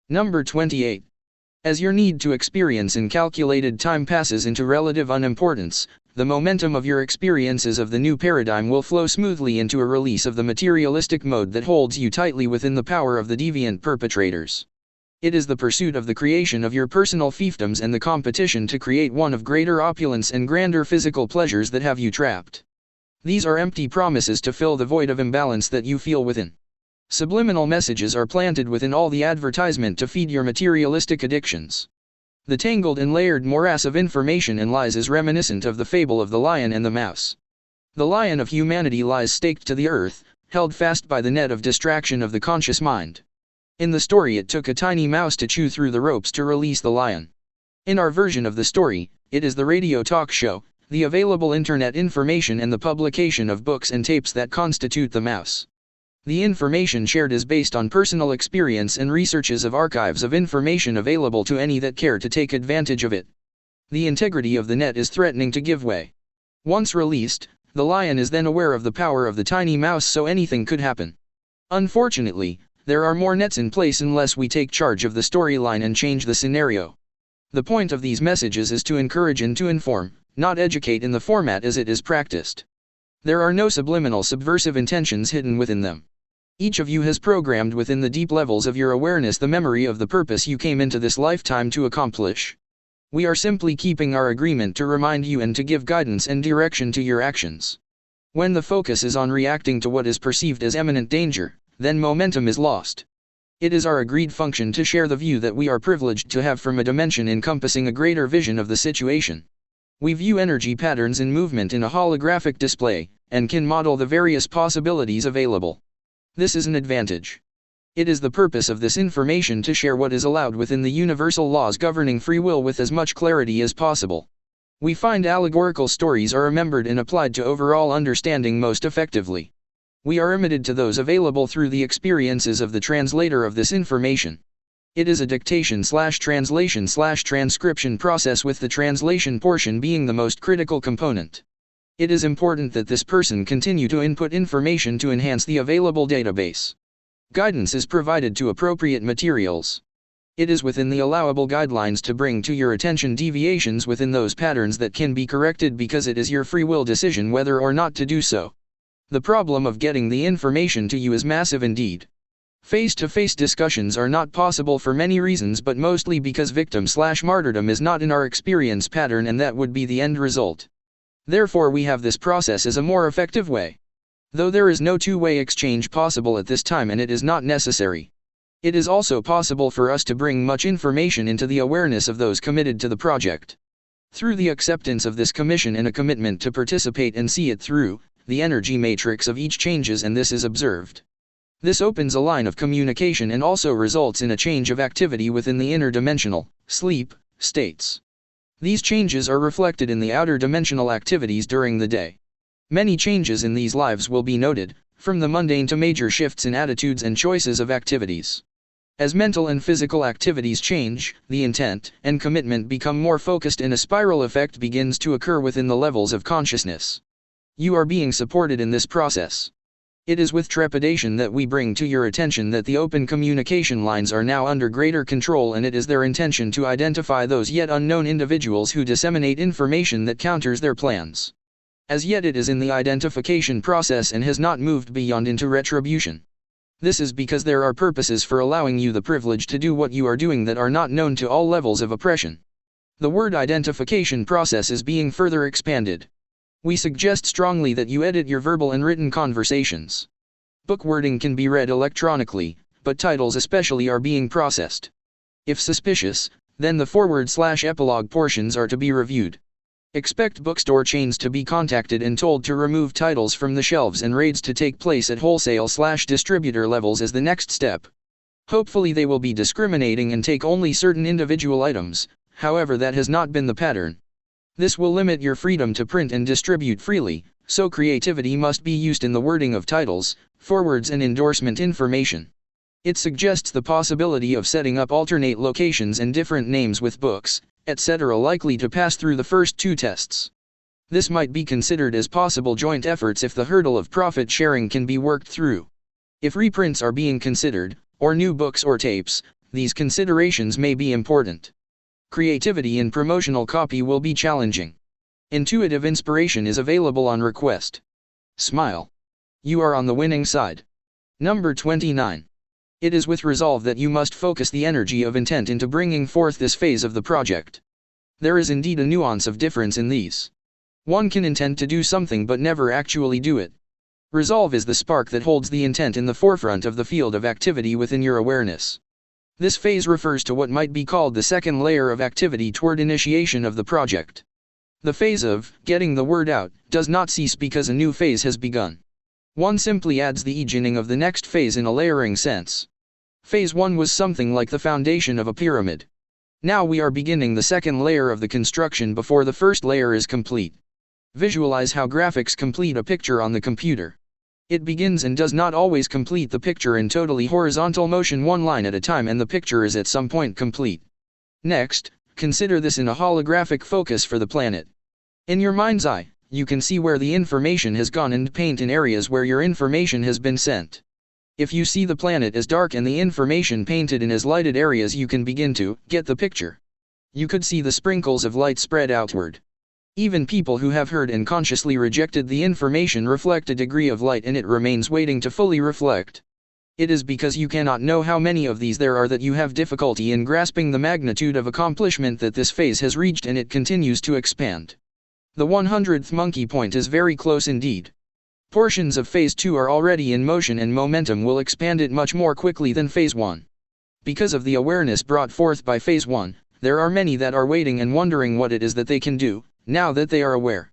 Number 28. As your need to experience in calculated time passes into relative unimportance, the momentum of your experiences of the new paradigm will flow smoothly into a release of the materialistic mode that holds you tightly within the power of the deviant perpetrators. It is the pursuit of the creation of your personal fiefdoms and the competition to create one of greater opulence and grander physical pleasures that have you trapped. These are empty promises to fill the void of imbalance that you feel within. Subliminal messages are planted within all the advertisement to feed your materialistic addictions. The tangled and layered morass of information and lies is reminiscent of the fable of the lion and the mouse. The lion of humanity lies staked to the earth, held fast by the net of distraction of the conscious mind. In the story, it took a tiny mouse to chew through the ropes to release the lion. In our version of the story, it is the radio talk show, the available internet information and the publication of books and tapes that constitute the mouse. The information shared is based on personal experience and researches of archives of information available to any that care to take advantage of it. The integrity of the net is threatening to give way. Once released, the lion is then aware of the power of the tiny mouse, so anything could happen. Unfortunately, there are more nets in place unless we take charge of the storyline and change the scenario. The point of these messages is to encourage and to inform, not educate in the format as it is practiced. There are no subliminal subversive intentions hidden within them. Each of you has programmed within the deep levels of your awareness the memory of the purpose you came into this lifetime to accomplish. We are simply keeping our agreement to remind you and to give guidance and direction to your actions. When the focus is on reacting to what is perceived as imminent danger, then momentum is lost. It is our agreed function to share the view that we are privileged to have from a dimension encompassing a greater vision of the situation. We view energy patterns in movement in a holographic display, and can model the various possibilities available. This is an advantage. It is the purpose of this information to share what is allowed within the universal laws governing free will with as much clarity as possible. We find allegorical stories are remembered and applied to overall understanding most effectively. We are limited to those available through the experiences of the translator of this information. It is a dictation/translation/transcription process, with the translation portion being the most critical component. It is important that this person continue to input information to enhance the available database. Guidance is provided to appropriate materials. It is within the allowable guidelines to bring to your attention deviations within those patterns that can be corrected, because it is your free will decision whether or not to do so. The problem of getting the information to you is massive indeed. Face-to-face discussions are not possible for many reasons, but mostly because victim/martyrdom is not in our experience pattern, and that would be the end result. Therefore we have this process as a more effective way. Though there is no two-way exchange possible at this time, and it is not necessary. It is also possible for us to bring much information into the awareness of those committed to the project. Through the acceptance of this commission and a commitment to participate and see it through, the energy matrix of each changes, and this is observed. This opens a line of communication and also results in a change of activity within the inner dimensional, sleep, states. These changes are reflected in the outer dimensional activities during the day. Many changes in these lives will be noted, from the mundane to major shifts in attitudes and choices of activities. As mental and physical activities change, the intent and commitment become more focused, and a spiral effect begins to occur within the levels of consciousness. You are being supported in this process. It is with trepidation that we bring to your attention that the open communication lines are now under greater control, and it is their intention to identify those yet unknown individuals who disseminate information that counters their plans. As yet it is in the identification process and has not moved beyond into retribution. This is because there are purposes for allowing you the privilege to do what you are doing that are not known to all levels of oppression. The word identification process is being further expanded. We suggest strongly that you edit your verbal and written conversations. Book wording can be read electronically, but titles especially are being processed. If suspicious, then the forward/epilogue portions are to be reviewed. Expect bookstore chains to be contacted and told to remove titles from the shelves, and raids to take place at wholesale/distributor levels as the next step. Hopefully they will be discriminating and take only certain individual items, however that has not been the pattern. This will limit your freedom to print and distribute freely, so creativity must be used in the wording of titles, forwards and endorsement information. It suggests the possibility of setting up alternate locations and different names with books, etc. likely to pass through the first two tests. This might be considered as possible joint efforts if the hurdle of profit sharing can be worked through. If reprints are being considered, or new books or tapes, these considerations may be important. Creativity in promotional copy will be challenging. Intuitive inspiration is available on request. Smile. You are on the winning side. Number 29. It is with resolve that you must focus the energy of intent into bringing forth this phase of the project. There is indeed a nuance of difference in these. One can intend to do something but never actually do it. Resolve is the spark that holds the intent in the forefront of the field of activity within your awareness. This phase refers to what might be called the second layer of activity toward initiation of the project. The phase of getting the word out does not cease because a new phase has begun. One simply adds the beginning of the next phase in a layering sense. Phase 1 was something like the foundation of a pyramid. Now we are beginning the second layer of the construction before the first layer is complete. Visualize how graphics complete a picture on the computer. It begins and does not always complete the picture in totally horizontal motion, one line at a time, and the picture is at some point complete. Next, consider this in a holographic focus for the planet. In your mind's eye, you can see where the information has gone and paint in areas where your information has been sent. If you see the planet as dark and the information painted in as lighted areas, you can begin to get the picture. You could see the sprinkles of light spread outward. Even people who have heard and consciously rejected the information reflect a degree of light, and it remains waiting to fully reflect. It is because you cannot know how many of these there are that you have difficulty in grasping the magnitude of accomplishment that this phase has reached, and it continues to expand. The 100th monkey point is very close indeed. Portions of Phase 2 are already in motion, and momentum will expand it much more quickly than Phase 1. Because of the awareness brought forth by Phase 1, there are many that are waiting and wondering what it is that they can do, now that they are aware.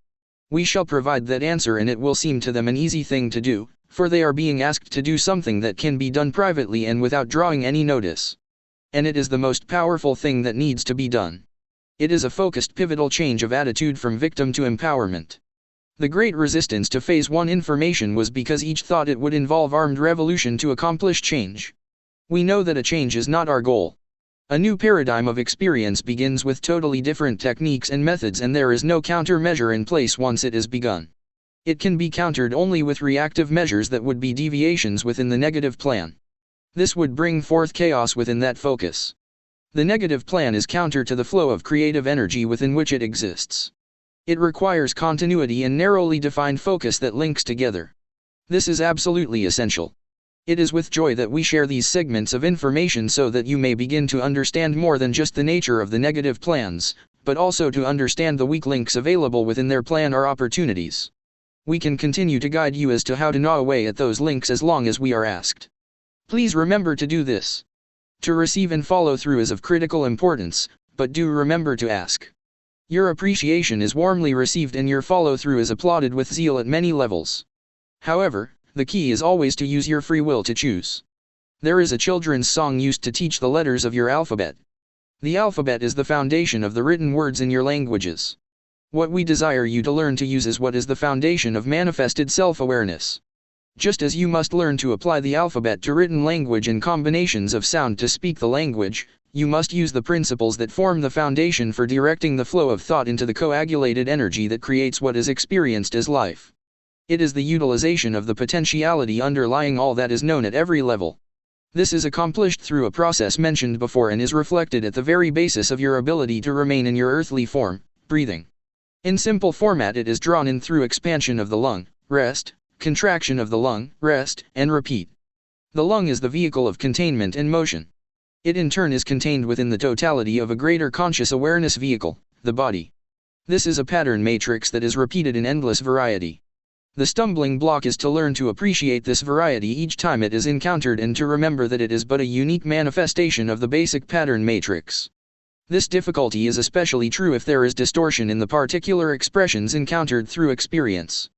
We shall provide that answer, and it will seem to them an easy thing to do, for they are being asked to do something that can be done privately and without drawing any notice. And it is the most powerful thing that needs to be done. It is a focused pivotal change of attitude from victim to empowerment. The great resistance to Phase 1 information was because each thought it would involve armed revolution to accomplish change. We know that a change is not our goal. A new paradigm of experience begins with totally different techniques and methods, and there is no countermeasure in place once it is begun. It can be countered only with reactive measures that would be deviations within the negative plan. This would bring forth chaos within that focus. The negative plan is counter to the flow of creative energy within which it exists. It requires continuity and narrowly defined focus that links together. This is absolutely essential. It is with joy that we share these segments of information so that you may begin to understand more than just the nature of the negative plans, but also to understand the weak links available within their plan or opportunities. We can continue to guide you as to how to gnaw away at those links as long as we are asked. Please remember to do this. To receive and follow through is of critical importance, but do remember to ask. Your appreciation is warmly received and your follow-through is applauded with zeal at many levels. However, the key is always to use your free will to choose. There is a children's song used to teach the letters of your alphabet. The alphabet is the foundation of the written words in your languages. What we desire you to learn to use is what is the foundation of manifested self-awareness. Just as you must learn to apply the alphabet to written language and combinations of sound to speak the language, you must use the principles that form the foundation for directing the flow of thought into the coagulated energy that creates what is experienced as life. It is the utilization of the potentiality underlying all that is known at every level. This is accomplished through a process mentioned before and is reflected at the very basis of your ability to remain in your earthly form, breathing. In simple format, it is drawn in through expansion of the lung, rest, contraction of the lung, rest, and repeat. The lung is the vehicle of containment and motion. It in turn is contained within the totality of a greater conscious awareness vehicle, the body. This is a pattern matrix that is repeated in endless variety. The stumbling block is to learn to appreciate this variety each time it is encountered and to remember that it is but a unique manifestation of the basic pattern matrix. This difficulty is especially true if there is distortion in the particular expressions encountered through experience.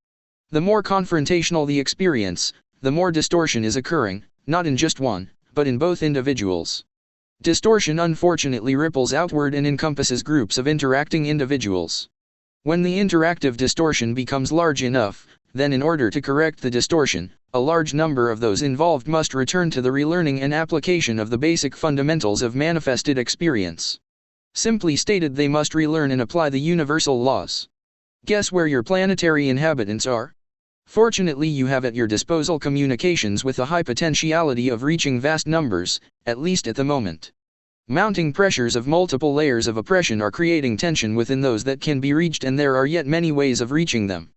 The more confrontational the experience, the more distortion is occurring, not in just one, but in both individuals. Distortion unfortunately ripples outward and encompasses groups of interacting individuals. When the interactive distortion becomes large enough, then in order to correct the distortion, a large number of those involved must return to the relearning and application of the basic fundamentals of manifested experience. Simply stated, they must relearn and apply the universal laws. Guess where your planetary inhabitants are? Fortunately, you have at your disposal communications with a high potentiality of reaching vast numbers, at least at the moment. Mounting pressures of multiple layers of oppression are creating tension within those that can be reached, and there are yet many ways of reaching them.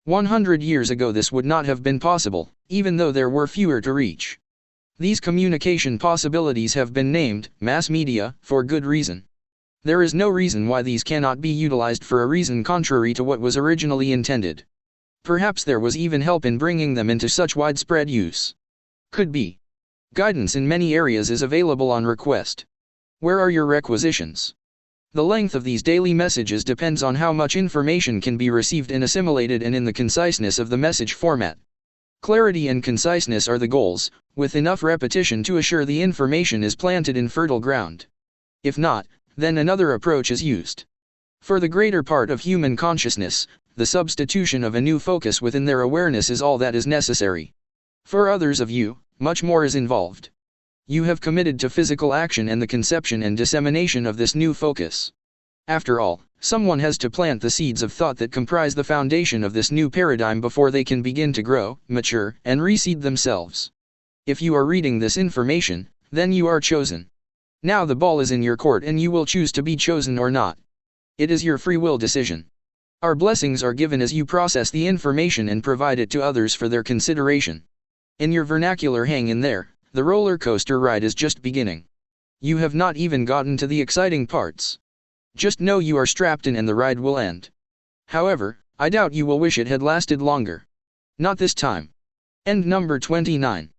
100 years ago this would not have been possible, even though there were fewer to reach. These communication possibilities have been named mass media for good reason. There is no reason why these cannot be utilized for a reason contrary to what was originally intended. Perhaps there was even help in bringing them into such widespread use. Could be. Guidance in many areas is available on request. Where are your requisitions? The length of these daily messages depends on how much information can be received and assimilated, and in the conciseness of the message format. Clarity and conciseness are the goals, with enough repetition to assure the information is planted in fertile ground. If not, then another approach is used. For the greater part of human consciousness, the substitution of a new focus within their awareness is all that is necessary. For others of you, much more is involved. You have committed to physical action and the conception and dissemination of this new focus. After all, someone has to plant the seeds of thought that comprise the foundation of this new paradigm before they can begin to grow, mature, and reseed themselves. If you are reading this information, then you are chosen. Now the ball is in your court and you will choose to be chosen or not. It is your free will decision. Our blessings are given as you process the information and provide it to others for their consideration. In your vernacular, hang in there, the roller coaster ride is just beginning. You have not even gotten to the exciting parts. Just know you are strapped in and the ride will end. However, I doubt you will wish it had lasted longer. Not this time. End number 29.